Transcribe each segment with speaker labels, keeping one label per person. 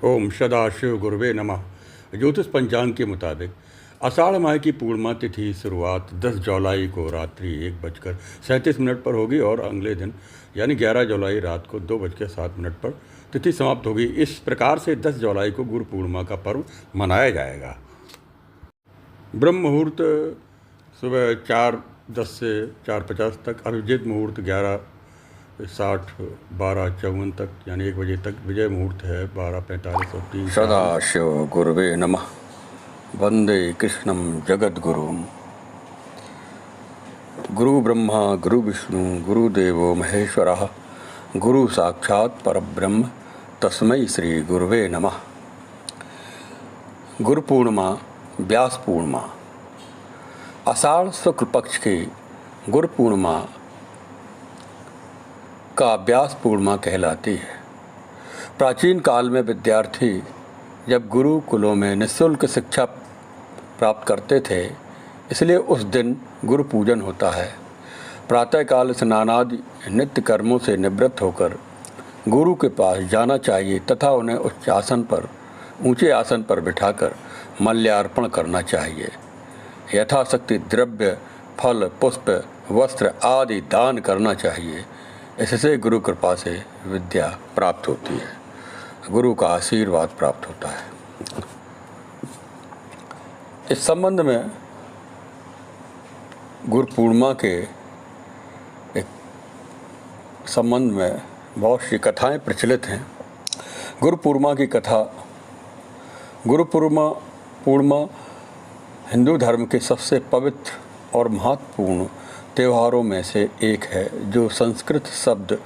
Speaker 1: ओम सदाशिव गुरुवे नमः। ज्योतिष पंचांग के मुताबिक आषाढ़ माह की पूर्णिमा तिथि शुरुआत 10 जुलाई को रात्रि 1:37 पर होगी और अगले दिन यानी 11 जुलाई रात को 2:07 पर तिथि समाप्त होगी। इस प्रकार से 10 जुलाई को गुरु पूर्णिमा का पर्व मनाया जाएगा। ब्रह्म मुहूर्त सुबह 4:10 से 4:50 तक, अभिजित मुहूर्त 11:60 12:54 तक यानी 1 बजे तक, विजय मुहूर्त है 12:45 और 3।
Speaker 2: सदाशिव गुरुवे नमः। वंदे कृष्णं जगद्गुरुं। गुरु ब्रह्मा गुरु विष्णु गुरुदेवो महेश्वरः, गुरु साक्षात् परब्रह्म तस्मै श्री गुरुवे नमः। गुरु पूर्णिमा, व्यास पूर्णिमा। आषाढ़ शुक्ल पक्ष की गुरु पूर्णिमा का व्यास पूर्णिमा कहलाती है। प्राचीन काल में विद्यार्थी जब गुरुकुलों में निःशुल्क शिक्षा प्राप्त करते थे, इसलिए उस दिन गुरु पूजन होता है। प्रातःकाल स्नानादि नित्य कर्मों से निवृत्त होकर गुरु के पास जाना चाहिए तथा उन्हें ऊंचे आसन पर बिठाकर मल्यार्पण करना चाहिए। यथाशक्ति द्रव्य, फल, पुष्प, वस्त्र आदि दान करना चाहिए। इससे गुरु कृपा से विद्या प्राप्त होती है, गुरु का आशीर्वाद प्राप्त होता है। इस संबंध में गुरु पूर्णिमा के एक संबंध में बहुत सी कथाएं प्रचलित हैं। गुरु पूर्णिमा की कथा। गुरु पूर्णिमा हिंदू धर्म के सबसे पवित्र और महत्वपूर्ण त्योहारों में से एक है, जो संस्कृत शब्द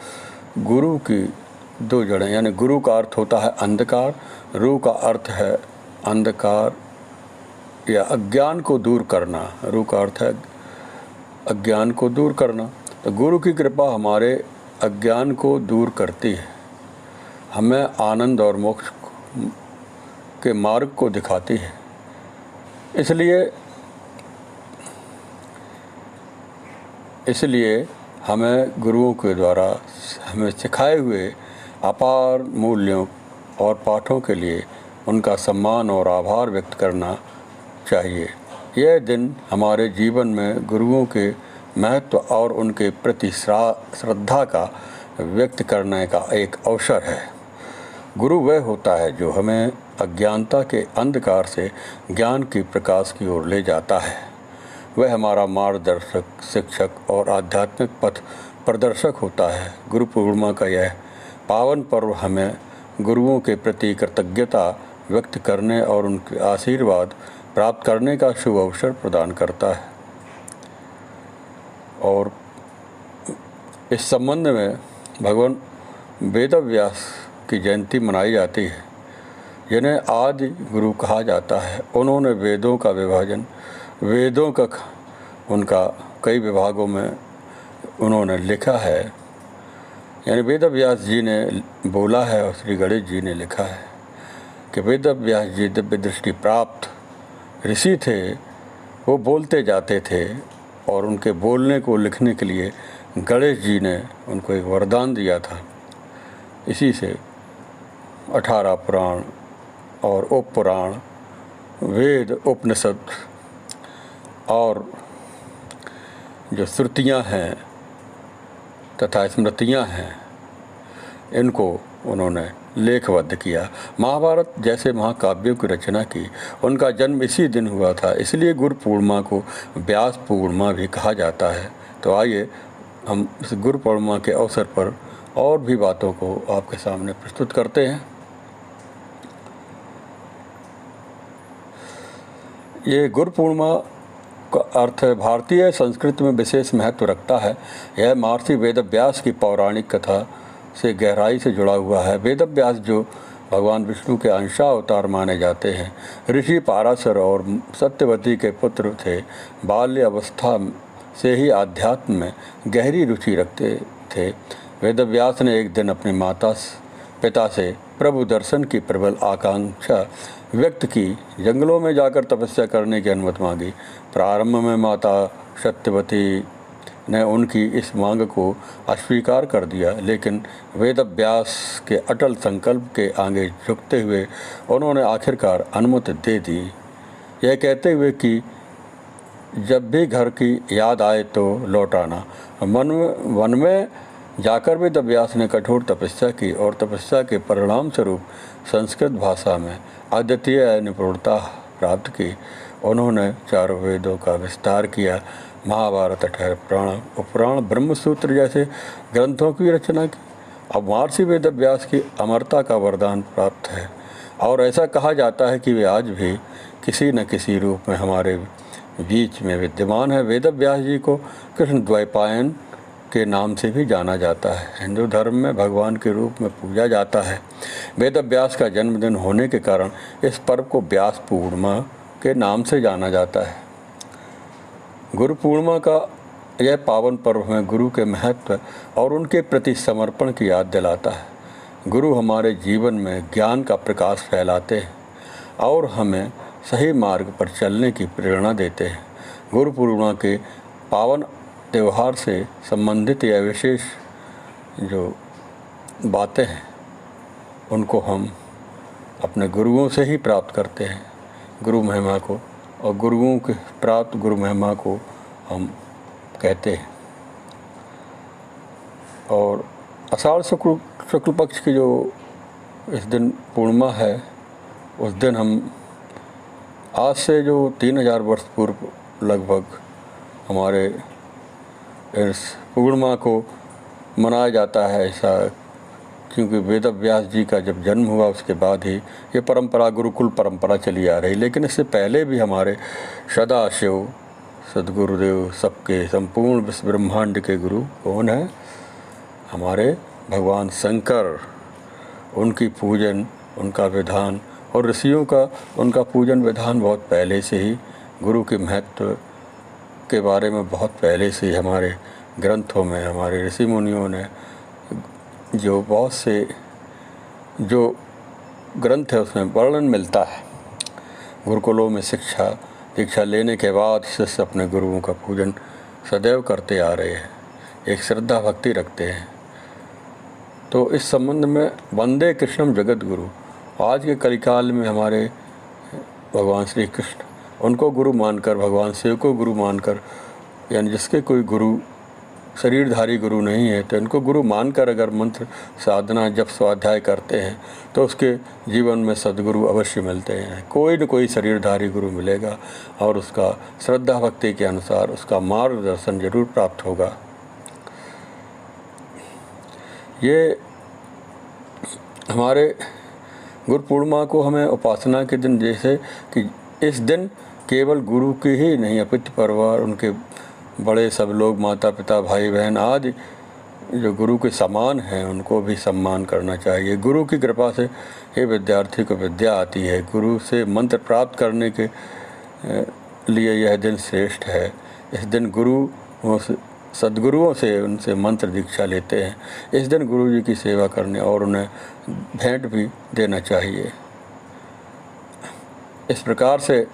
Speaker 2: गुरु की दो जड़ें यानी गुरु का अर्थ होता है अंधकार, रू का अर्थ है अंधकार या अज्ञान को दूर करना, रू का अर्थ है अज्ञान को दूर करना। तो गुरु की कृपा हमारे अज्ञान को दूर करती है, हमें आनंद और मोक्ष के मार्ग को दिखाती है। इसलिए हमें गुरुओं के द्वारा हमें सिखाए हुए अपार मूल्यों और पाठों के लिए उनका सम्मान और आभार व्यक्त करना चाहिए। यह दिन हमारे जीवन में गुरुओं के महत्व और उनके प्रति श्रद्धा का व्यक्त करने का एक अवसर है। गुरु वह होता है जो हमें अज्ञानता के अंधकार से ज्ञान की प्रकाश की ओर ले जाता है। वह हमारा मार्गदर्शक, शिक्षक और आध्यात्मिक पथ प्रदर्शक होता है। गुरु पूर्णिमा का यह पावन पर्व हमें गुरुओं के प्रति कृतज्ञता व्यक्त करने और उनके आशीर्वाद प्राप्त करने का शुभ अवसर प्रदान करता है। और इस संबंध में भगवान वेदव्यास की जयंती मनाई जाती है, जिन्हें आदि गुरु कहा जाता है। उन्होंने वेदों का विभाजन, वेदों का उनका कई विभागों में उन्होंने लिखा है, यानी वेदव्यास जी ने बोला है और श्री गणेश जी ने लिखा है कि वेदव्यास जी दिव्य दृष्टि प्राप्त ऋषि थे। वो बोलते जाते थे और उनके बोलने को लिखने के लिए गणेश जी ने उनको एक वरदान दिया था। इसी से 18 पुराण और उपपुराण, वेद, उपनिषद और जो श्रुतियाँ हैं तथा स्मृतियाँ हैं, इनको उन्होंने लेखबद्ध किया। महाभारत जैसे महाकाव्यों की रचना की। उनका जन्म इसी दिन हुआ था, इसलिए गुरु पूर्णिमा को व्यास पूर्णिमा भी कहा जाता है। तो आइए हम इस गुरु पूर्णिमा के अवसर पर और भी बातों को आपके सामने प्रस्तुत करते हैं। ये गुरु पूर्णिमा का अर्थ भारतीय संस्कृति में विशेष महत्व रखता है। यह महर्षि वेदव्यास की पौराणिक कथा से गहराई से जुड़ा हुआ है। वेदव्यास जो भगवान विष्णु के अंशावतार माने जाते हैं, ऋषि पाराशर और सत्यवती के पुत्र थे। बाल्य अवस्था से ही आध्यात्म में गहरी रुचि रखते थे। वेदव्यास ने एक दिन अपने पिता से प्रभु दर्शन की प्रबल आकांक्षा व्यक्त की। जंगलों में जाकर तपस्या करने की अनुमति मांगी। प्रारंभ में माता सत्यवती ने उनकी इस मांग को अस्वीकार कर दिया, लेकिन वेदव्यास के अटल संकल्प के आगे झुकते हुए उन्होंने आखिरकार अनुमति दे दी, यह कहते हुए कि जब भी घर की याद आए तो लौट आना। वन में जाकर वेदव्यास ने कठोर तपस्या की और तपस्या के परिणाम स्वरूप संस्कृत भाषा में अद्वितीय निपुणता प्राप्त की। उन्होंने चारों वेदों का विस्तार किया, महाभारत, 18 पुराण, उपपुराण, ब्रह्मसूत्र जैसे ग्रंथों की रचना की। अब महर्षि वेदव्यास की अमरता का वरदान प्राप्त है और ऐसा कहा जाता है कि वे आज भी किसी न किसी रूप में हमारे बीच में विद्यमान है। वेदव्यास जी को कृष्ण द्वैपायन के नाम से भी जाना जाता है। हिंदू धर्म में भगवान के रूप में पूजा जाता है। वेदव्यास का जन्मदिन होने के कारण इस पर्व को व्यास पूर्णिमा के नाम से जाना जाता है। गुरु पूर्णिमा का यह पावन पर्व हमें गुरु के महत्व और उनके प्रति समर्पण की याद दिलाता है। गुरु हमारे जीवन में ज्ञान का प्रकाश फैलाते हैं और हमें सही मार्ग पर चलने की प्रेरणा देते हैं। गुरु पूर्णिमा के पावन त्यौहार से संबंधित यह विशेष जो बातें हैं उनको हम अपने गुरुओं से ही प्राप्त करते हैं, गुरु महिमा को, और गुरुओं के प्राप्त गुरु महिमा को हम कहते हैं। और आषाढ़ शुक्ल पक्ष की जो इस दिन पूर्णिमा है, उस दिन हम आज से जो 3000 वर्ष पूर्व लगभग हमारे इस पूर्णिमा को मनाया जाता है। ऐसा क्योंकि वेदव्यास जी का जब जन्म हुआ उसके बाद ही ये परंपरा, गुरुकुल परंपरा चली आ रही। लेकिन इससे पहले भी हमारे सदाशिव सदगुरुदेव, सबके संपूर्ण विश्व ब्रह्मांड के गुरु कौन है? हमारे भगवान शंकर। उनकी पूजन, उनका विधान और ऋषियों का उनका पूजन विधान बहुत पहले से ही, गुरु के महत्व के बारे में बहुत पहले से ही हमारे ग्रंथों में, हमारे ऋषि मुनियों ने जो बहुत से जो ग्रंथ है उसमें वर्णन मिलता है। गुरुकुलों में दीक्षा लेने के बाद शिष्य अपने गुरुओं का पूजन सदैव करते आ रहे हैं, एक श्रद्धा भक्ति रखते हैं। तो इस संबंध में वंदे कृष्णम जगत गुरु, आज के कलिकाल में हमारे भगवान श्री कृष्ण, उनको गुरु मानकर, भगवान शिव को गुरु मानकर, यानी जिसके कोई गुरु शरीरधारी गुरु नहीं है तो इनको गुरु मानकर अगर मंत्र साधना जप स्वाध्याय करते हैं तो उसके जीवन में सद्गुरु अवश्य मिलते हैं। कोई न कोई शरीरधारी गुरु मिलेगा और उसका श्रद्धा भक्ति के अनुसार उसका मार्गदर्शन जरूर प्राप्त होगा। ये हमारे गुरु पूर्णिमा को हमें उपासना के दिन, जैसे कि इस दिन केवल गुरु की ही नहीं अपितु परिवार, उनके बड़े सब लोग, माता पिता, भाई बहन आदि जो गुरु के समान हैं उनको भी सम्मान करना चाहिए। गुरु की कृपा से हे विद्यार्थी को विद्या आती है। गुरु से मंत्र प्राप्त करने के लिए यह दिन श्रेष्ठ है। इस दिन गुरु सद्गुरुओं से उनसे मंत्र दीक्षा लेते हैं। इस दिन गुरु जी की सेवा करने और उन्हें भेंट भी देना चाहिए। इस प्रकार से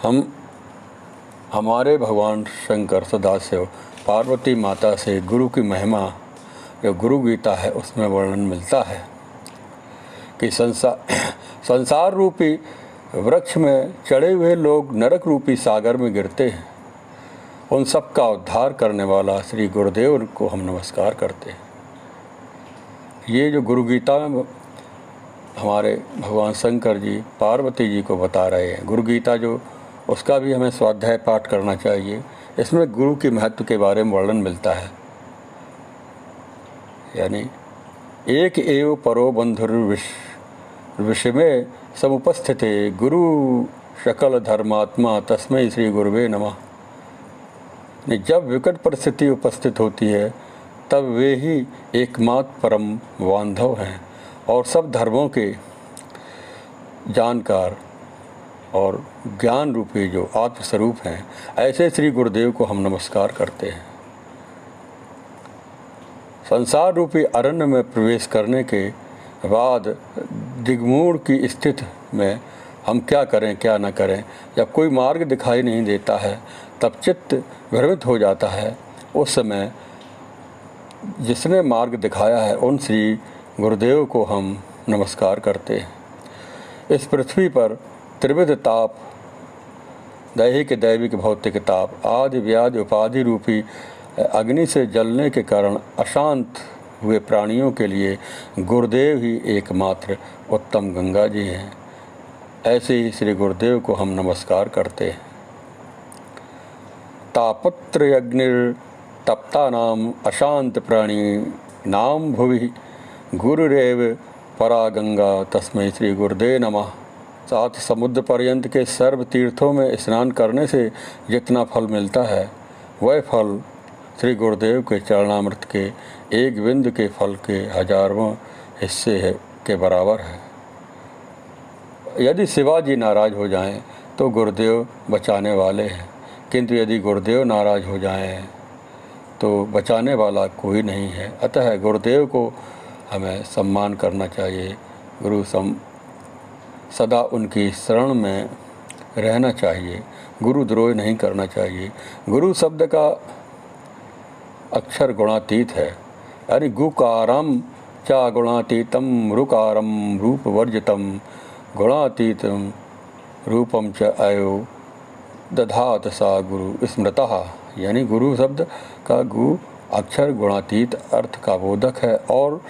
Speaker 2: हम हमारे भगवान शंकर, सदाशिव, पार्वती माता से गुरु की महिमा, जो गुरु गीता है उसमें वर्णन मिलता है कि संसार रूपी वृक्ष में चढ़े हुए लोग नरक रूपी सागर में गिरते हैं। उन सब का उद्धार करने वाला श्री गुरुदेव को हम नमस्कार करते हैं। ये जो गुरु गीता में हमारे भगवान शंकर जी पार्वती जी को बता रहे हैं, गुरु गीता जो, उसका भी हमें स्वाध्याय पाठ करना चाहिए। इसमें गुरु के महत्व के बारे में वर्णन मिलता है। यानी एक एव परो बंधुर्विश्व में समुपस्थिते गुरु सकल धर्मात्मा तस्मै श्री गुरुवे नमः। जब विकट परिस्थिति उपस्थित होती है तब वे ही एकमात्र परम बांधव हैं और सब धर्मों के जानकार और ज्ञान रूपी जो आत्मस्वरूप हैं, ऐसे श्री गुरुदेव को हम नमस्कार करते हैं। संसार रूपी अरण्य में प्रवेश करने के बाद दिग्मूढ़ की स्थिति में हम क्या करें क्या न करें, जब कोई मार्ग दिखाई नहीं देता है तब चित्त भ्रमित हो जाता है उस समय जिसने मार्ग दिखाया है उन श्री गुरुदेव को हम नमस्कार करते हैं। इस पृथ्वी पर त्रिविध ताप, दैहिक दैविक भौतिक ताप, आदि व्याधि उपाधि रूपी अग्नि से जलने के कारण अशांत हुए प्राणियों के लिए गुरुदेव ही एकमात्र उत्तम गंगा जी हैं। ऐसे ही श्री गुरुदेव को हम नमस्कार करते हैं। तापत्र अग्निर्तप्ता नाम अशांत प्राणी नाम भुवि गुरुरेव परा गंगा तस्मै श्री गुरुदेव नमः। 7 समुद्र पर्यंत के सर्व तीर्थों में स्नान करने से जितना फल मिलता है वह फल श्री गुरुदेव के चरणामृत के एक बिंद के फल के हजारों हिस्से के बराबर है। यदि शिवाजी नाराज हो जाएं तो गुरुदेव बचाने वाले हैं, किंतु यदि गुरुदेव नाराज हो जाएं तो बचाने वाला कोई नहीं है। अतः गुरुदेव को हमें सम्मान करना चाहिए, सदा उनकी शरण में रहना चाहिए, गुरुद्रोह नहीं करना चाहिए। गुरु शब्द का अक्षर गुणातीत है, यानी गुकारम चा गुणातीतम रुकारम रूपवर्जितम गुणातीतम रूपम च अयो दधात सा गुरु स्मृतः। यानी गुरु शब्द का गु अक्षर गुणातीत अर्थ का बोधक है और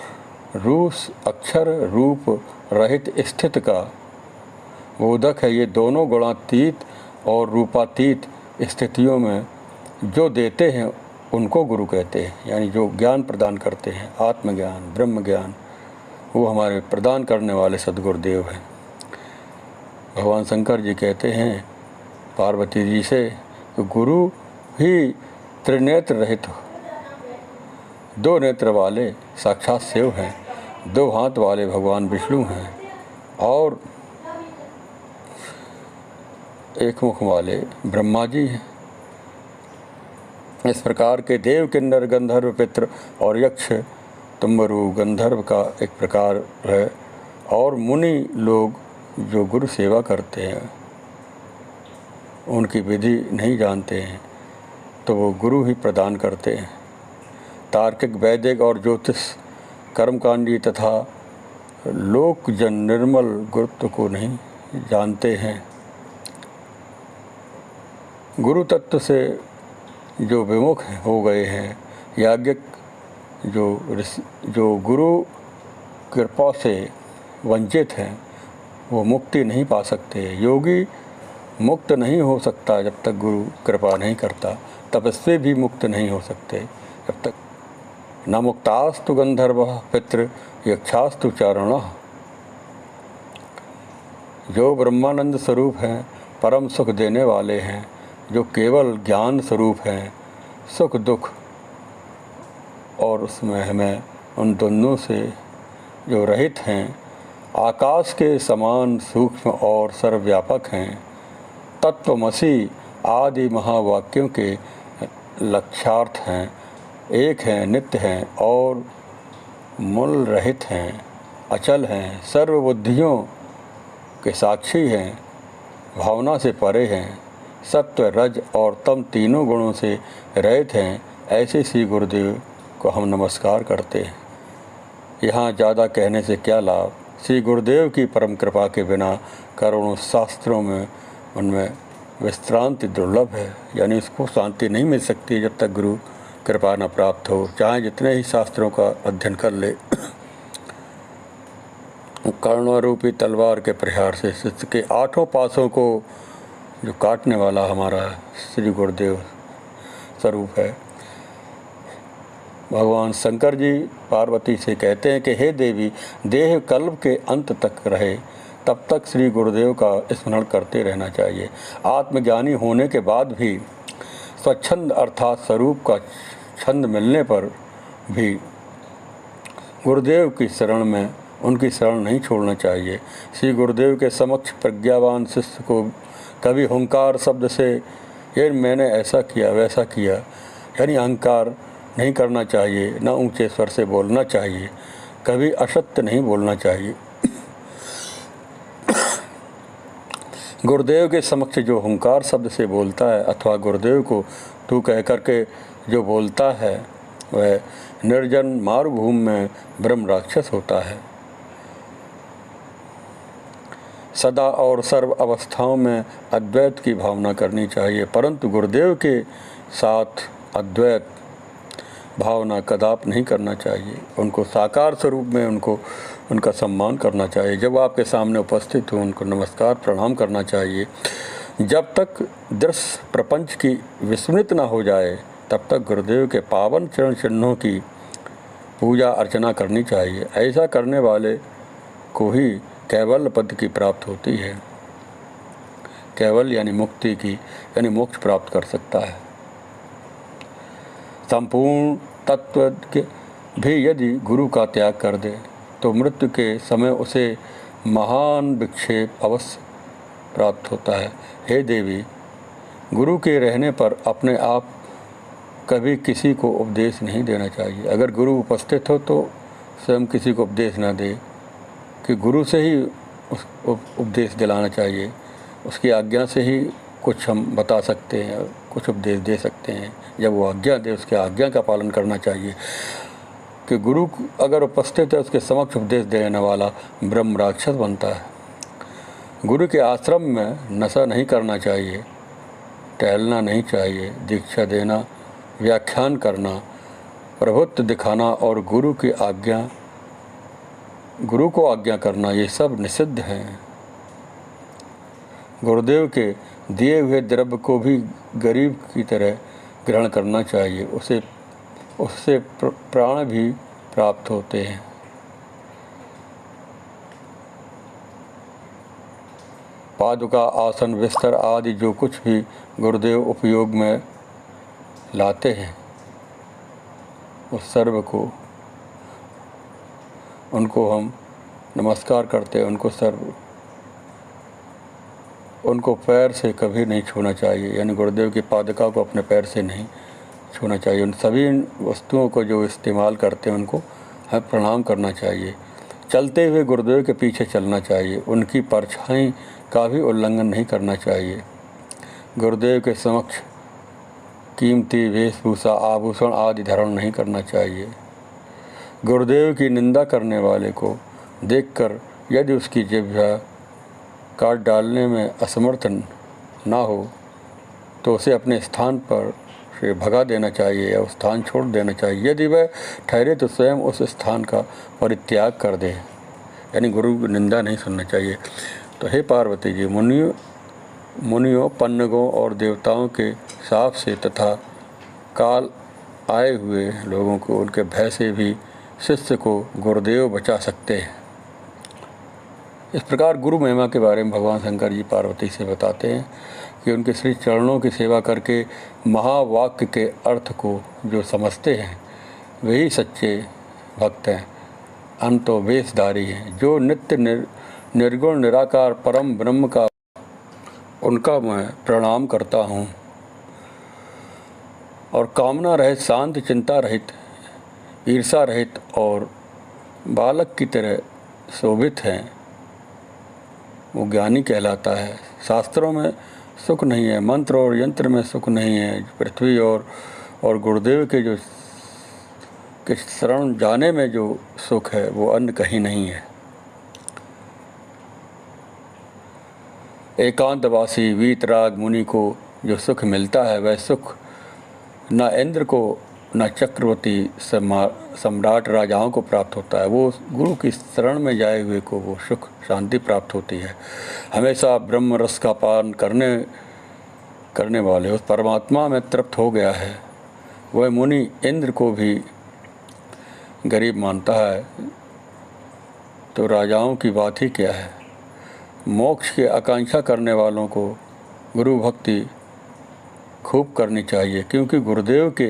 Speaker 2: रूस अक्षर रूप रहित स्थित का बोधक है। ये दोनों गुणातीत और रूपातीत स्थितियों में जो देते हैं उनको गुरु कहते हैं, यानी जो ज्ञान प्रदान करते हैं, आत्मज्ञान ब्रह्म ज्ञान, वो हमारे प्रदान करने वाले सद्गुरुदेव हैं। भगवान शंकर जी कहते हैं पार्वती जी से कि गुरु ही त्रिनेत्र रहित, 2 नेत्र वाले साक्षात शिव हैं, 2 हाथ वाले भगवान विष्णु हैं और 1 मुख वाले ब्रह्मा जी हैं। इस प्रकार के देव, किन्नर, गंधर्व, पितृ और यक्ष तुम्बरु गंधर्व का एक प्रकार है और मुनि लोग जो गुरु सेवा करते हैं उनकी विधि नहीं जानते हैं तो वो गुरु ही प्रदान करते हैं। तार्किक, वैदिक और ज्योतिष, कर्मकांडी तथा लोकजन निर्मल गुरुत्व को नहीं जानते हैं। गुरु तत्व से जो विमुख हो गए हैं, याज्ञिक जो गुरु कृपा से वंचित हैं, वो मुक्ति नहीं पा सकते। योगी मुक्त नहीं हो सकता जब तक गुरु कृपा नहीं करता। तपस्वी भी मुक्त नहीं हो सकते जब तक न मुक्तास्तु गंधर्व पितृ यक्षास्तु चारणः। जो ब्रह्मानंद स्वरूप हैं, परम सुख देने वाले हैं, जो केवल ज्ञान स्वरूप हैं, सुख दुख और उसमें हमें उन दोनों से जो रहित हैं, आकाश के समान सूक्ष्म और सर्वव्यापक हैं, तत्वमसि आदि महावाक्यों के लक्ष्यार्थ हैं, एक हैं, नित्य हैं और मूल रहित हैं, अचल हैं, सर्वबुद्धियों के साक्षी हैं, भावना से परे हैं, सत्व रज और तम तीनों गुणों से रहित हैं। ऐसे श्री गुरुदेव को हम नमस्कार करते हैं। यहाँ ज़्यादा कहने से क्या लाभ। श्री गुरुदेव की परम कृपा के बिना करोड़ों शास्त्रों में उनमें विश्रांति दुर्लभ है, यानी उसको शांति नहीं मिल सकती जब तक गुरु कृपा न प्राप्त हो, चाहे जितने ही शास्त्रों का अध्ययन कर ले। करुणारूपी तलवार के प्रहार से शिष्य के 8 पासों को जो काटने वाला हमारा श्री गुरुदेव स्वरूप है। भगवान शंकर जी पार्वती से कहते हैं कि हे देवी, देह कल्प के अंत तक रहे तब तक श्री गुरुदेव का स्मरण करते रहना चाहिए। आत्मज्ञानी होने के बाद भी स्वच्छंद अर्थात स्वरूप का छंद मिलने पर भी गुरुदेव की शरण में उनकी शरण नहीं छोड़ना चाहिए। श्री गुरुदेव के समक्ष प्रज्ञावान शिष्य को कभी हुंकार शब्द से ये मैंने ऐसा किया वैसा किया, यानी अहंकार नहीं करना चाहिए, न ऊंचे स्वर से बोलना चाहिए, कभी असत्य नहीं बोलना चाहिए। गुरुदेव के समक्ष जो हुंकार शब्द से बोलता है अथवा गुरुदेव को तू कह करके जो बोलता है वह निर्जन मारुभूमि में ब्रह्म राक्षस होता है। सदा और सर्व अवस्थाओं में अद्वैत की भावना करनी चाहिए, परंतु गुरुदेव के साथ अद्वैत भावना कदाप नहीं करना चाहिए। उनको साकार स्वरूप में उनका सम्मान करना चाहिए। जब आपके सामने उपस्थित हो उनको नमस्कार प्रणाम करना चाहिए। जब तक दृश्य प्रपंच की विस्मृत न हो जाए तब तक गुरुदेव के पावन चरण चिन्हों की पूजा अर्चना करनी चाहिए। ऐसा करने वाले को ही कैवल्य पद की प्राप्त होती है। कैवल्य यानी मुक्ति की यानी मोक्ष प्राप्त कर सकता है। संपूर्ण तत्व के भी यदि गुरु का त्याग कर दे तो मृत्यु के समय उसे महान विक्षेप अवश्य प्राप्त होता है। हे देवी, गुरु के रहने पर अपने आप कभी किसी को उपदेश नहीं देना चाहिए। अगर गुरु उपस्थित हो तो स्वयं किसी को उपदेश ना दे, कि गुरु से ही उपदेश दिलाना चाहिए। उसकी आज्ञा से ही कुछ हम बता सकते हैं, कुछ उपदेश दे सकते हैं। जब वो आज्ञा दे उसके आज्ञा का पालन करना चाहिए। कि गुरु अगर उपस्थित है उसके समक्ष उपदेश देने वाला ब्रह्म राक्षस बनता है। गुरु के आश्रम में नशा नहीं करना चाहिए, टहलना नहीं चाहिए, दीक्षा देना, व्याख्यान करना, प्रभुत्व दिखाना और गुरु को आज्ञा करना, ये सब निषिद्ध हैं। गुरुदेव के दिए हुए द्रव्य को भी गरीब की तरह ग्रहण करना चाहिए। उससे प्राण भी प्राप्त होते हैं। पादुका, आसन, बिस्तर आदि जो कुछ भी गुरुदेव उपयोग में लाते हैं उस सर्व को उनको हम नमस्कार करते हैं। उनको पैर से कभी नहीं छूना चाहिए, यानी गुरुदेव की पादुका को अपने पैर से नहीं छूना चाहिए। उन सभी वस्तुओं को जो इस्तेमाल करते हैं उनको हमें प्रणाम करना चाहिए। चलते हुए गुरुदेव के पीछे चलना चाहिए। उनकी परछाई का भी उल्लंघन नहीं करना चाहिए। गुरुदेव के समक्ष कीमती वेशभूषा, आभूषण आदि धारण नहीं करना चाहिए। गुरुदेव की निंदा करने वाले को देखकर यदि उसकी जिह्वा काट डालने में असमर्थ ना हो तो उसे अपने स्थान पर से भगा देना चाहिए या उस स्थान छोड़ देना चाहिए। यदि वह ठहरे तो स्वयं उस स्थान का परित्याग कर दे, यानी गुरु की निंदा नहीं सुनना चाहिए। तो हे पार्वती जी, मुनियों, पन्नगों और देवताओं के शाप से तथा काल आए हुए लोगों को उनके भय से भी शिष्य को गुरुदेव बचा सकते हैं। इस प्रकार गुरु महिमा के बारे में भगवान शंकर जी पार्वती से बताते हैं कि उनके श्री चरणों की सेवा करके महावाक्य के अर्थ को जो समझते हैं वही सच्चे भक्त हैं, अंतो वेशधारी हैं। जो नित्य निर्गुण निराकार परम ब्रह्म का उनका मैं प्रणाम करता हूँ और कामना रहित, शांत, चिंता रहित, ईर्षा रहित और बालक की तरह शोभित हैं, वो ज्ञानी कहलाता है। शास्त्रों में सुख नहीं है, मंत्र और यंत्र में सुख नहीं है। पृथ्वी और गुरुदेव के शरण जाने में जो सुख है वो अन्य कहीं नहीं है। एकांतवासी वीतराग मुनि को जो सुख मिलता है वह सुख न इंद्र को न चक्रवर्ती सम्राट राजाओं को प्राप्त होता है। वो गुरु की शरण में जाए हुए को वो सुख शांति प्राप्त होती है। हमेशा ब्रह्म रस का पान करने वाले उस परमात्मा में तृप्त हो गया है। वह मुनि इंद्र को भी गरीब मानता है तो राजाओं की बात ही क्या है। मोक्ष की आकांक्षा करने वालों को गुरु भक्ति खूब करनी चाहिए, क्योंकि गुरुदेव के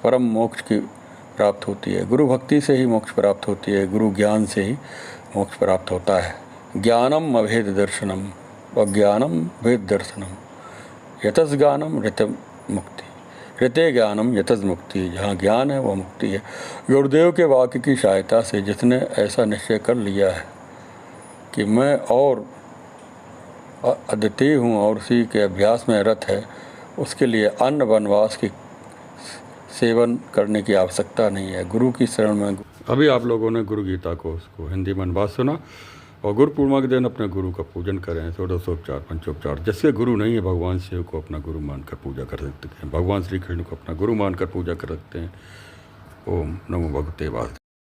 Speaker 2: परम मोक्ष की प्राप्त होती है। गुरु भक्ति से ही मोक्ष प्राप्त होती है, गुरु ज्ञान से ही मोक्ष प्राप्त होता है। ज्ञानम अभेद दर्शनम अज्ञानम भेद दर्शनम यतस ज्ञानम ऋत मुक्ति ऋते ज्ञानम यतस मुक्ति। जहाँ ज्ञान है वह मुक्ति है। गुरुदेव के वाक्य की सहायता से जिसने ऐसा निश्चय कर लिया है कि मैं और अद्वितीय हूँ और उसी के अभ्यास में रत है, उसके लिए अन्न वनवास की सेवन करने की आवश्यकता नहीं है। गुरु की शरण में
Speaker 1: अभी आप लोगों ने गुरु गीता को उसको हिंदी में अनुवाद सुना और गुरु पूर्णिमा के दिन अपने गुरु का पूजन करें। षोडशोपचार, पंचोपचार, जिसके गुरु नहीं है भगवान शिव को अपना गुरु मानकर पूजा कर सकते हैं, भगवान श्री कृष्ण को अपना गुरु मानकर पूजा कर सकते हैं। ओम नमो भगवते वासुदेवाय।